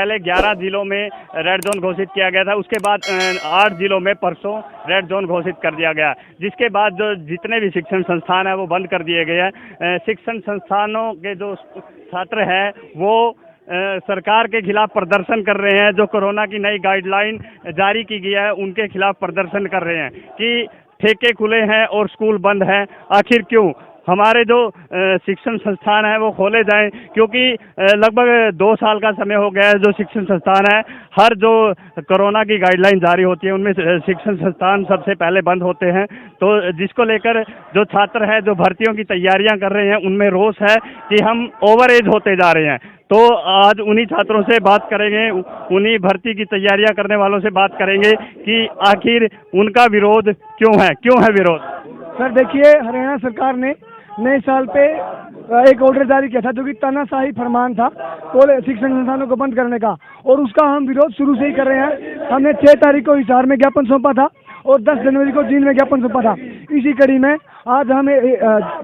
पहले 11 जिलों में रेड जोन घोषित किया गया था, उसके बाद 8 जिलों में परसों रेड जोन घोषित कर दिया गया, जिसके बाद जो जितने भी शिक्षण संस्थान है वो बंद कर दिए गए हैं। शिक्षण संस्थानों के जो छात्र हैं वो सरकार के खिलाफ प्रदर्शन कर रहे हैं। जो कोरोना की नई गाइडलाइन जारी की गई है उनके खिलाफ प्रदर्शन कर रहे हैं कि ठेके खुले हैं और स्कूल बंद हैं, आखिर क्यों? हमारे जो शिक्षण संस्थान है वो खोले जाएं, क्योंकि लगभग 2 साल का समय हो गया है जो शिक्षण संस्थान है, हर जो कोरोना की गाइडलाइन जारी होती है उनमें शिक्षण संस्थान सबसे पहले बंद होते हैं। तो जिसको लेकर जो छात्र है जो भर्तियों की तैयारियां कर रहे हैं उनमें रोष है कि हम ओवर एज होते जा रहे हैं। तो आज उन्हीं छात्रों से बात करेंगे, उन्हीं भर्ती की तैयारियां करने वालों से बात करेंगे कि आखिर उनका विरोध क्यों है विरोध। सर देखिए, हरियाणा सरकार ने नए साल पे एक ऑर्डर जारी किया था जो कि तानाशाही फरमान था शिक्षण संस्थानों को बंद करने का, और उसका हम विरोध शुरू से ही कर रहे हैं। हमने 6 तारीख को हिसार में ज्ञापन सौंपा था और 10 जनवरी को जींद में ज्ञापन सौंपा था। इसी कड़ी में आज हम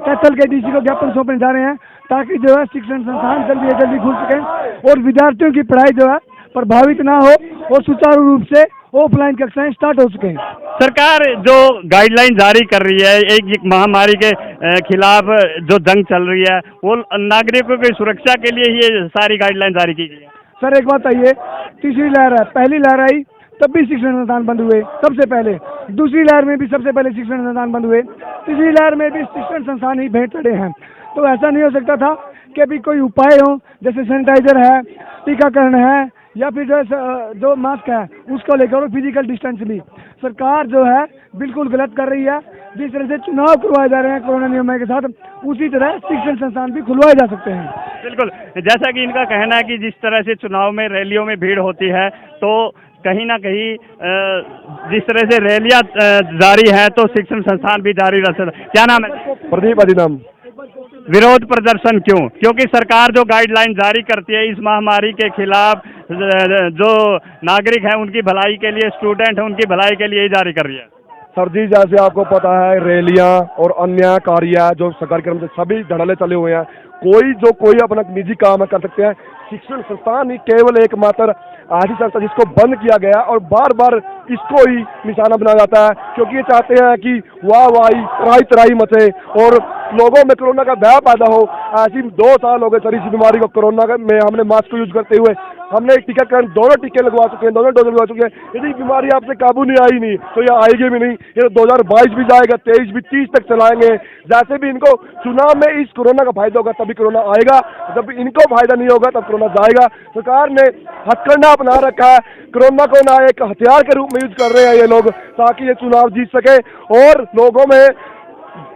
कैथल के डीसी को ज्ञापन सौंपने जा रहे हैं ताकि जो है शिक्षण संस्थान जल्दी से जल्दी खुल सकें और विद्यार्थियों की पढ़ाई जो है प्रभावित ना हो और सुचारू रूप से ऑफलाइन कक्षाएं स्टार्ट हो सकें। सरकार जो गाइडलाइन जारी कर रही है एक महामारी के खिलाफ जो जंग चल रही है वो नागरिकों की सुरक्षा के लिए ये सारी गाइडलाइन जारी की गई है। सर एक बात आइए, तीसरी लहर है, पहली लहर आई तब भी शिक्षण संस्थान बंद हुए सबसे पहले, दूसरी लहर में भी सबसे पहले शिक्षण संस्थान बंद हुए, तीसरी लहर में भी शिक्षण संस्थान ही भेंट चढ़े हैं। तो ऐसा नहीं हो सकता था कि अभी कोई उपाय हो, जैसे सैनिटाइजर है, टीकाकरण है, या फिर जो मास्क है उसको लेकर फिजिकल डिस्टेंस भी। सरकार जो है बिल्कुल गलत कर रही है। जिस तरह से चुनाव करवाए जा रहे हैं कोरोना नियमों के साथ, उसी तरह शिक्षण संस्थान भी खुलवाए जा सकते हैं। बिल्कुल, जैसा कि इनका कहना है कि जिस तरह से चुनाव में रैलियों में भीड़ होती है तो कहीं ना कहीं जिस तरह से रैलियां जारी है तो शिक्षण संस्थान भी जारी रह सकता। क्या नाम है? प्रदीप अधिनाम। विरोध प्रदर्शन क्यों? क्योंकि सरकार जो गाइडलाइन जारी करती है इस महामारी के खिलाफ जो नागरिक हैं उनकी भलाई के लिए, स्टूडेंट हैं उनकी भलाई के लिए ही जारी कर रही है। सर जी, जैसे आपको पता है रैलियां और अन्य कार्य जो सरकारी कर्मचारी सभी धड़ल्ले चले हुए हैं, कोई अपना निजी काम कर सकते हैं। शिक्षण संस्थान ही केवल एकमात्र ऐसी संस्था जिसको बंद किया गया और बार बार इसको ही निशाना बनाया जाता है, क्योंकि ये चाहते हैं कि वाहवाही तराई मचे और लोगों में कोरोना का भय पैदा हो। ऐसी 2 साल हो गए सर इस बीमारी को कोरोना में हमने मास्क यूज करते हुए, हमने टीकाकरण दोनों टीके लगवा चुके हैं, दोनों डोज लगवा चुके हैं। यदि बीमारी आपसे काबू नहीं आई नहीं तो ये आएगी भी नहीं। ये 2022 भी जाएगा, 23 भी, 30 तक चलाएंगे। जैसे भी इनको चुनाव में इस कोरोना का फायदा होगा तभी कोरोना आएगा, जब इनको फायदा नहीं होगा तब कोरोना जाएगा। सरकार ने हथकंडा अपना रखा है, कोरोना को ना एक हथियार के रूप में यूज कर रहे हैं ये लोग, ताकि ये चुनाव जीत सके और लोगों में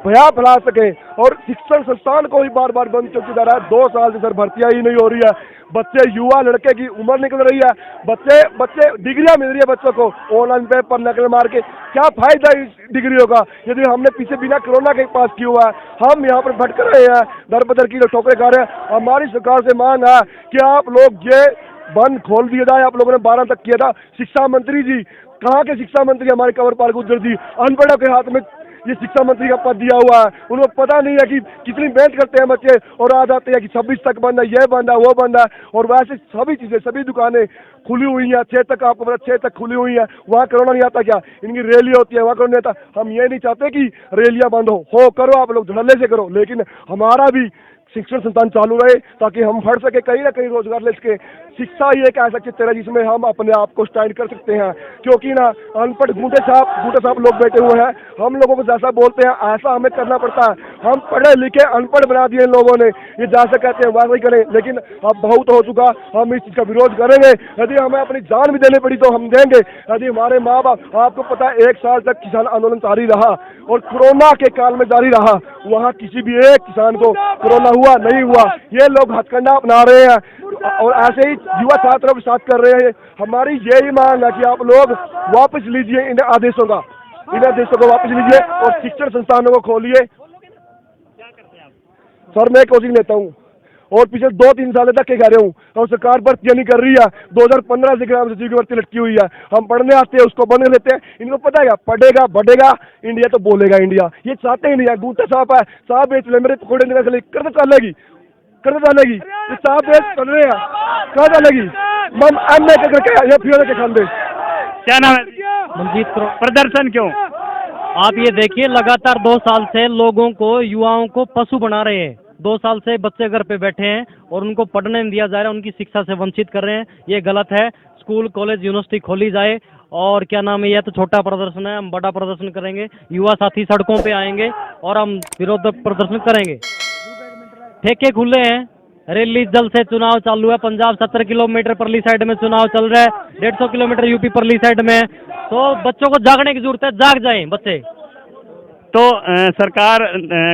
भया फैला सके। और शिक्षण संस्थान को ही बार बार बंद क्यों जा रहा है? 2 साल से सर भर्तियां ही नहीं हो रही है। बच्चे, युवा लड़के की उम्र निकल रही है, बच्चे डिग्रियां मिल रही है बच्चों को ऑनलाइन पेपर नकल मार के। क्या फायदा इस डिग्रियों का यदि हमने पीछे बिना कोरोना के पास किया हुआ है? हम यहाँ पर भटक रहे हैं, दर बदर की ठोकरें खा रहे हैं। हमारी सरकार से मांग है कि आप लोग ये बंद खोल दिया जाए। आप लोगों ने 12 तक किया था। शिक्षा मंत्री जी, कहाँ के शिक्षा मंत्री? हमारे कंवरपाल गुर्जर जी, अनपढ़ों के हाथ में ये शिक्षा मंत्री का पद दिया हुआ है। उनको पता नहीं है कि कितनी मेहनत करते हैं बच्चे और आ जाते हैं कि 26 तक बंद है, ये बंद है, वो बंद है। और वैसे सभी चीजें, सभी दुकानें खुली हुई हैं। 6 तक आपको पता, 6 तक खुली हुई है। वहाँ कोरोना नहीं आता क्या? इनकी रैली होती है, वहाँ कोरोना नहीं आता। हम ये नहीं चाहते कि रैलियां बंद हो करो, आप लोग धड़ल्ले से करो, लेकिन हमारा भी शिक्षण संस्थान चालू रहे ताकि हम फट सके, कहीं ना कहीं रोजगार ले सके। शिक्षा ही एक ऐसा क्षेत्र है जिसमें हम अपने आप को स्टैंड कर सकते हैं, क्योंकि ना अनपढ़ बूढ़े साहब लोग बैठे हुए हैं। हम लोगों को जैसा बोलते हैं ऐसा हमें करना पड़ता है। हम पढ़े लिखे अनपढ़ बना दिए इन लोगों ने। ये जैसा कहते हैं वैसा ही करें, लेकिन अब बहुत हो चुका। हम इस चीज का विरोध करेंगे। यदि हमें अपनी जान भी देनी पड़ी तो हम देंगे। यदि हमारे माँ बाप, आपको पता है 1 साल तक किसान आंदोलन जारी रहा और कोरोना के काल में जारी रहा, वहाँ किसी भी एक किसान को कोरोना हुआ नहीं हुआ। ये लोग हथकंडा अपना रहे हैं और ऐसे ही युवा छात्रों के साथ कर रहे हैं। हमारी यही मांग है कि आप लोग वापस लीजिए इन आदेशों को वापस लीजिए और शिक्षण संस्थानों को खोलिए। सर मैं कोचिंग लेता हूँ और पिछले 2-3 साल तक के कह रहे हूँ और सरकार भर्तियां नहीं कर रही है। 2015 से ग्राम सचिव की भर्ती लटकी हुई है। हम पढ़ने आते हैं, उसको बंद कर देते हैं। इनको पता है क्या? पढ़ेगा बढ़ेगा इंडिया तो बोलेगा इंडिया। ये चाहते ही नहीं है। गूंटा साहब है, साहब बेच ले, मेरे पकौड़े निकल कर चलेगी। कर डालेगी, ये साफ देश चल रहे हैं, कर डालेगी। हम अन्य करके ये फिर के खान दे। क्या नाम है? मंजीत करो। प्रदर्शन क्यों? आप ये देखिए, लगातार 2 साल से लोगों को, युवाओं को पशु बना रहे हैं। 2 साल से बच्चे घर पे बैठे हैं और उनको पढ़ने नहीं दिया जा रहा है, उनकी शिक्षा से वंचित कर रहे हैं। ये गलत है। स्कूल, कॉलेज, यूनिवर्सिटी खोली जाए। और क्या नाम है, यह तो छोटा प्रदर्शन है, हम बड़ा प्रदर्शन करेंगे। युवा साथी सड़कों पे आएंगे और हम विरोध प्रदर्शन करेंगे। ठेके खुले हैं, रैली जल्द से, चुनाव चालू है। पंजाब 70 किलोमीटर परली साइड में चुनाव चल रहा है, 150 किलोमीटर यूपी परली साइड में। तो बच्चों को जागने की जरूरत है, जाग जाएं बच्चे। तो सरकार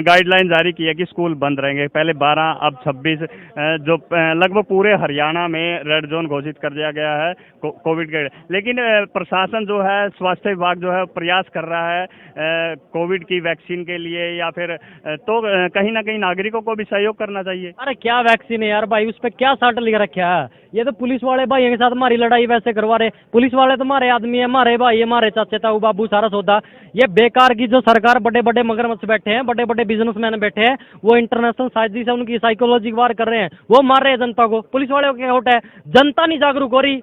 गाइडलाइन जारी की है कि स्कूल बंद रहेंगे। पहले 12, अब 26, जो लगभग पूरे हरियाणा में रेड जोन घोषित कर दिया गया है कोविड के। लेकिन प्रशासन जो है, स्वास्थ्य विभाग जो है, प्रयास कर रहा है कोविड की वैक्सीन के लिए, या फिर तो कहीं ना कहीं नागरिकों को भी सहयोग करना चाहिए। अरे क्या वैक्सीन है यार भाई, उस पर क्या साट लिख रखा है? ये तो पुलिस वाले भाई के साथ हमारी लड़ाई वैसे करवा रहे। पुलिस वाले तो हमारे आदमी है, हमारे भाई, हमारे चाचे ताऊ बाबू, सारा सौदा। ये बेकार की जो सरकार, बड़े बड़े मगरमच्छ बैठे हैं, बड़े बड़े बिजनेसमैन बैठे हैं, वो इंटरनेशनल साजिश से उनकी साइकोलॉजी वार कर रहे हैं, वो मार रहे हैं जनता को। पुलिस वाले के होट है, जनता नहीं जागरूक हो रही।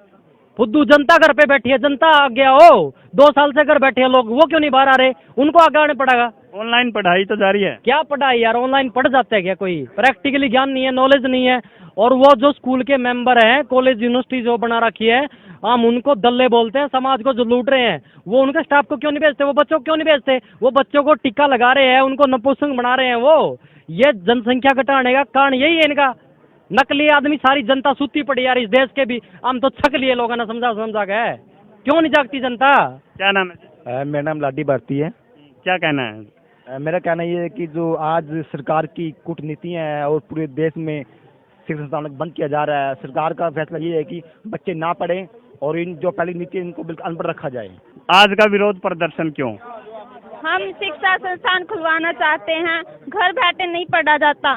फुद्दू जनता घर पे बैठी है, जनता आ गया हो। 2 साल से घर बैठे हैं लोग, वो क्यों नहीं बाहर आ रहे? उनको आगे आने पड़ेगा। ऑनलाइन पढ़ाई तो जारी है। क्या पढ़ाई यार, ऑनलाइन पढ़ जाते हैं क्या? कोई प्रैक्टिकली ज्ञान नहीं है, नॉलेज नहीं है। और वो जो स्कूल के मेंबर हैं, कॉलेज यूनिवर्सिटी जो बना रखी है, हम उनको दल्ले बोलते हैं, समाज को जो लूट रहे हैं। वो उनके स्टाफ को क्यों नहीं भेजते? वो बच्चों को क्यों नहीं भेजते? वो बच्चों को टिक्का लगा रहे हैं, उनको नपुंसक बना रहे हैं। वो ये जनसंख्या घटाने का कारण यही है इनका। नकली आदमी, सारी जनता सुती पड़ी यार इस देश के भी। हम तो थक लिए लोगों ने समझा गए। क्यों नहीं जागती जनता? क्या नाम है? मेरा नाम लाडी भारती है। क्या कहना है? मेरा कहना ये है कि जो आज सरकार की कूटनीतियाँ हैं और पूरे देश में शिक्षण संस्थानों को बंद किया जा रहा है, सरकार का फैसला ये है कि बच्चे ना पढ़ें और इन जो पहली नीति है इनको बिल्कुल अनपढ़ रखा जाए। आज का विरोध प्रदर्शन क्यों? हम शिक्षा संस्थान खुलवाना चाहते हैं। घर बैठे नहीं पढ़ा जाता,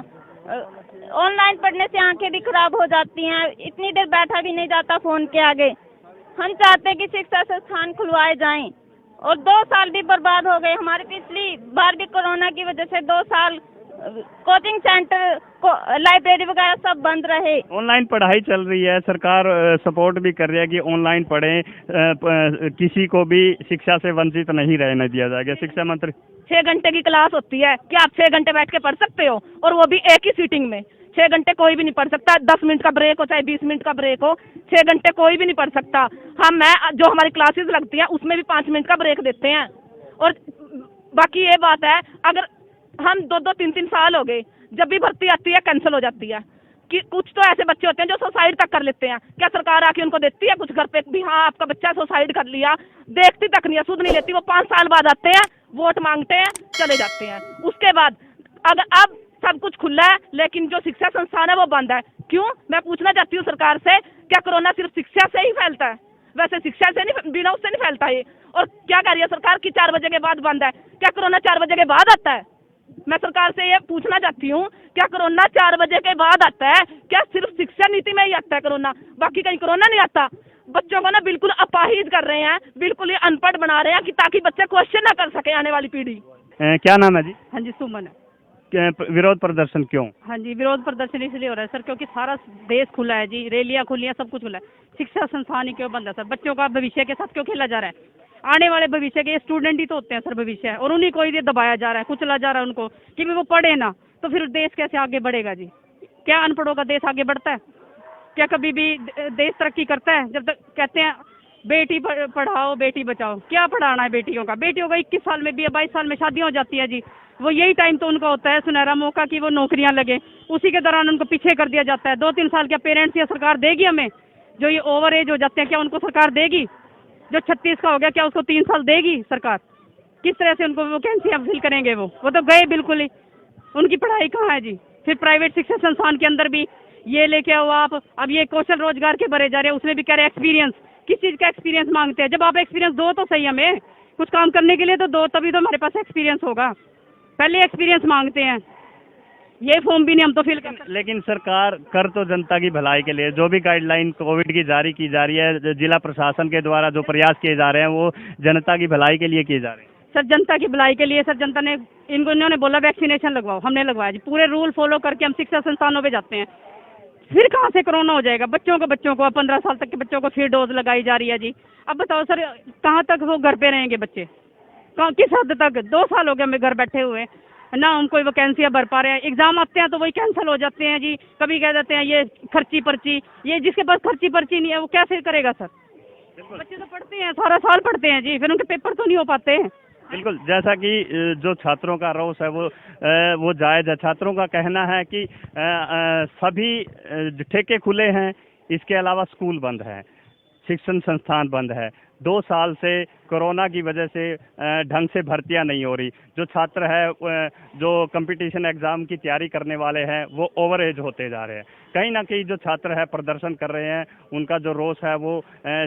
ऑनलाइन पढ़ने से आंखें भी खराब हो जाती हैं, इतनी देर बैठा भी नहीं जाता फोन के आगे। हम चाहते हैं कि शिक्षा संस्थान खुलवाए जाएं। और 2 साल भी बर्बाद हो गए हमारे। पिछली बार भी कोरोना की वजह से 2 साल कोचिंग सेंटर, लाइब्रेरी वगैरह सब बंद रहे। ऑनलाइन पढ़ाई चल रही है, सरकार सपोर्ट भी कर रही है कि ऑनलाइन पढ़ें, किसी को भी शिक्षा से वंचित नहीं रहने दिया जाएगा। शिक्षा मंत्री 6 घंटे की क्लास होती है, क्या आप 6 घंटे बैठ के पढ़ सकते हो? और वो भी एक ही सीटिंग में। 6 घंटे कोई भी नहीं पढ़ सकता। 10 मिनट का ब्रेक हो चाहे 20 मिनट का ब्रेक हो, 6 घंटे कोई भी नहीं पढ़ सकता। मैं जो हमारी क्लासेस लगती है उसमें भी 5 मिनट का ब्रेक देते हैं। और बाकी ये बात है, अगर हम 2-2, 3-3 साल हो गए, जब भी भर्ती आती है कैंसिल हो जाती है। कि कुछ तो ऐसे बच्चे होते हैं जो सुसाइड तक कर लेते हैं। क्या सरकार आके उनको देखती है कुछ घर पे भी? हाँ, आपका बच्चा सुसाइड कर लिया, देखती तक नहीं है, सुध नहीं लेती। वो 5 साल बाद आते हैं, वोट मांगते हैं, चले जाते हैं। उसके बाद अगर अब सब कुछ खुला है लेकिन जो शिक्षा संस्थान है वो बंद है, क्यों? मैं पूछना चाहती हूँ सरकार से, क्या कोरोना सिर्फ शिक्षा से ही फैलता है? वैसे शिक्षा से नहीं, बिना उससे नहीं फैलता ये। और क्या कर रही है सरकार की 4 बजे के बाद बंद है? क्या कोरोना 4 बजे के बाद आता है? मैं सरकार से ये पूछना चाहती हूँ, क्या कोरोना 4 बजे के बाद आता है? क्या सिर्फ शिक्षा नीति में ही आता है कोरोना? बाकी कहीं कोरोना नहीं आता? बच्चों को ना बिल्कुल अपाहिज कर रहे हैं, बिल्कुल ही अनपढ़ बना रहे हैं कि ताकि बच्चे क्वेश्चन ना कर सके आने वाली पीढ़ी। क्या नाम है जी? हाँ जी, सुमन है। विरोध प्रदर्शन क्यों? हाँ जी, विरोध प्रदर्शन इसलिए हो रहा है सर क्योंकि सारा देश खुला है जी, रैलियां खुली हैं, सब कुछ खुला है। शिक्षा संस्थान ही क्यों बंद है सर? बच्चों का भविष्य के साथ क्यों खेला जा रहा है? आने वाले भविष्य के ये स्टूडेंट ही तो होते हैं सर भविष्य है, और उन्हीं को ही दबाया जा रहा है, कुचला जा रहा है उनको कि वो पढ़े ना, तो फिर देश कैसे आगे बढ़ेगा जी? क्या अनपढ़ों का देश आगे बढ़ता है? क्या कभी भी देश तरक्की करता है? जब तक कहते हैं बेटी पढ़ाओ बेटी बचाओ, क्या पढ़ाना है बेटियों का? बेटियों का 21 साल में भी 22 साल में शादी हो जाती है जी। वो यही टाइम तो उनका होता है सुनहरा मौका कि वो नौकरियां लगे, उसी के दौरान उनको पीछे कर दिया जाता है। 2-3 साल क्या पेरेंट्स या सरकार देगी हमें? जो ये ओवर एज हो जाते हैं क्या उनको सरकार देगी? जो 36 का हो गया क्या उसको 3 साल देगी सरकार? किस तरह से उनको वैकेंसी फिल करेंगे? वो तो गए बिल्कुल ही। उनकी पढ़ाई कहाँ है जी? फिर प्राइवेट शिक्षा संस्थान के अंदर भी ये लेके आओ आप, अब ये कौशल रोजगार के भरे जा रहे हैं, उसमें भी कह रहे एक्सपीरियंस। किस चीज़ का एक्सपीरियंस मांगते हैं? जब आप एक्सपीरियंस दो तो सही, हमें कुछ काम करने के लिए तो दो, तभी तो हमारे पास एक्सपीरियंस होगा। पहले एक्सपीरियंस मांगते हैं, ये फॉर्म भी नहीं हम तो फिल कर। लेकिन सरकार कर तो जनता की भलाई के लिए, जो भी गाइडलाइन कोविड की जारी की जा रही है, जिला प्रशासन के द्वारा जो प्रयास किए जा रहे हैं वो जनता की भलाई के लिए किए जा रहे हैं। सर जनता की भलाई के लिए सर जनता ने इन्होंने बोला वैक्सीनेशन लगवाओ, हमने लगवाया जी, पूरे रूल फॉलो करके हम शिक्षा संस्थानों पे जाते हैं। फिर कहाँ से कोरोना हो जाएगा? बच्चों को 15 साल तक के बच्चों को फिर डोज लगाई जा रही है जी। अब बताओ सर कहाँ तक वो घर पे रहेंगे बच्चे, किस हद तक? 2 साल हो गए हमें घर बैठे हुए, ना हम कोई वैकेंसियाँ भर पा रहे हैं। एग्जाम आते हैं तो वही कैंसिल हो जाते हैं जी। कभी कह देते हैं ये खर्ची पर्ची, ये जिसके पास खर्ची पर्ची नहीं है वो कैसे करेगा सर? बच्चे तो पढ़ते हैं, सारा साल पढ़ते हैं जी, फिर उनके पेपर तो नहीं हो पाते हैं। बिल्कुल, जैसा कि जो छात्रों का रोष है वो जायज़ है। छात्रों का कहना है कि सभी ठेके खुले हैं, इसके अलावा स्कूल बंद है, शिक्षण संस्थान बंद है। 2 साल से कोरोना की वजह से ढंग से भर्तियां नहीं हो रही। जो छात्र है जो कंपटीशन एग्ज़ाम की तैयारी करने वाले हैं वो ओवर एज होते जा रहे हैं। कहीं ना कहीं जो छात्र है प्रदर्शन कर रहे हैं, उनका जो रोष है वो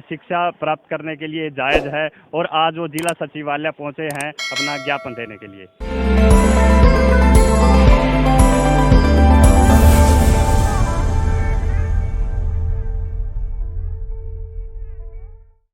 शिक्षा प्राप्त करने के लिए जायज़ है और आज वो जिला सचिवालय पहुंचे हैं अपना ज्ञापन देने के लिए।